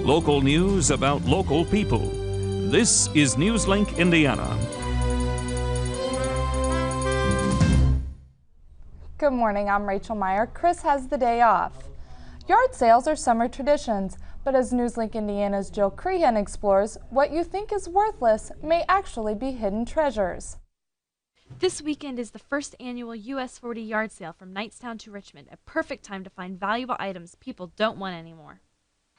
Local news about local people. This is Newslink, Indiana. Good morning, I'm Rachel Meyer. Chris has the day off. Yard sales are summer traditions, but as Newslink Indiana's Jill Crehan explores, what you think is worthless may actually be hidden treasures. This weekend is the first annual US 40 yard sale from Knightstown to Richmond, a perfect time to find valuable items people don't want anymore.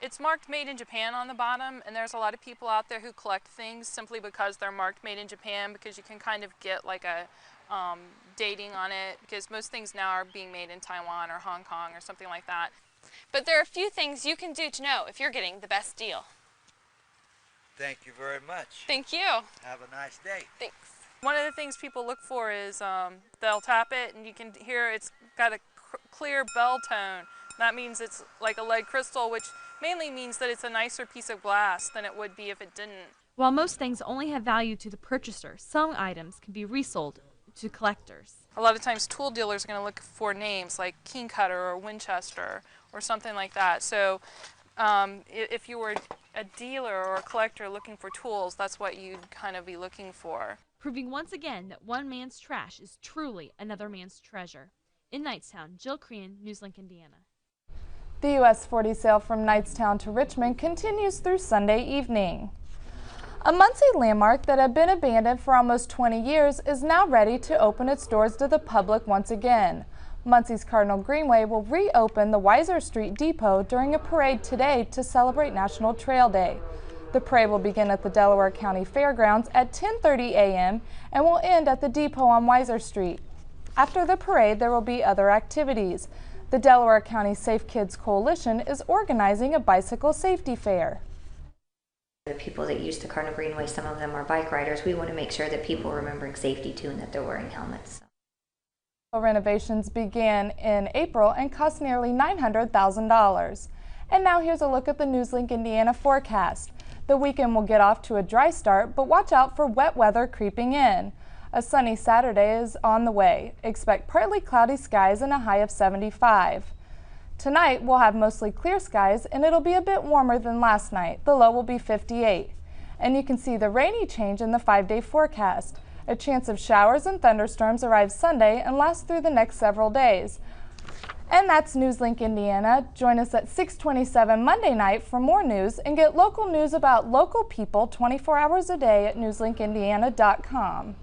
It's marked Made in Japan on the bottom, and there's a lot of people out there who collect things simply because they're marked Made in Japan, because you can kind of get like a dating on it, because most things now are being made in Taiwan or Hong Kong or something like that. But there are a few things you can do to know if you're getting the best deal. Thank you very much. Thank you. Have a nice day. Thanks. One of the things people look for is they'll tap it and you can hear it's got a clear bell tone. That means it's like a lead crystal, which mainly means that it's a nicer piece of glass than it would be if it didn't. While most things only have value to the purchaser, some items can be resold to collectors. A lot of times tool dealers are going to look for names like King Cutter or Winchester or something like that. So if you were a dealer or a collector looking for tools, that's what you'd kind of be looking for. Proving once again that one man's trash is truly another man's treasure. In Knightstown, Jill Crehan, Newslink, Indiana. The US 40 sale from Knightstown to Richmond continues through Sunday evening. A Muncie landmark that had been abandoned for almost 20 years is now ready to open its doors to the public once again. Muncie's Cardinal Greenway will reopen the Weiser Street Depot during a parade today to celebrate National Trail Day. The parade will begin at the Delaware County Fairgrounds at 10:30 a.m. and will end at the depot on Weiser Street. After the parade, there will be other activities. The Delaware County Safe Kids Coalition is organizing a bicycle safety fair. The people that use the Cardinal Greenway, some of them are bike riders. We want to make sure that people are remembering safety too and that they're wearing helmets. Renovations began in April and cost nearly $900,000. And now here's a look at the Newslink Indiana forecast. The weekend will get off to a dry start, but watch out for wet weather creeping in. A sunny Saturday is on the way. Expect partly cloudy skies and a high of 75. Tonight we'll have mostly clear skies and it'll be a bit warmer than last night. The low will be 58. And you can see the rainy change in the 5-day forecast. A chance of showers and thunderstorms arrives Sunday and lasts through the next several days. And that's Newslink Indiana. Join us at 6:27 Monday night for more news and get local news about local people 24 hours a day at newslinkindiana.com.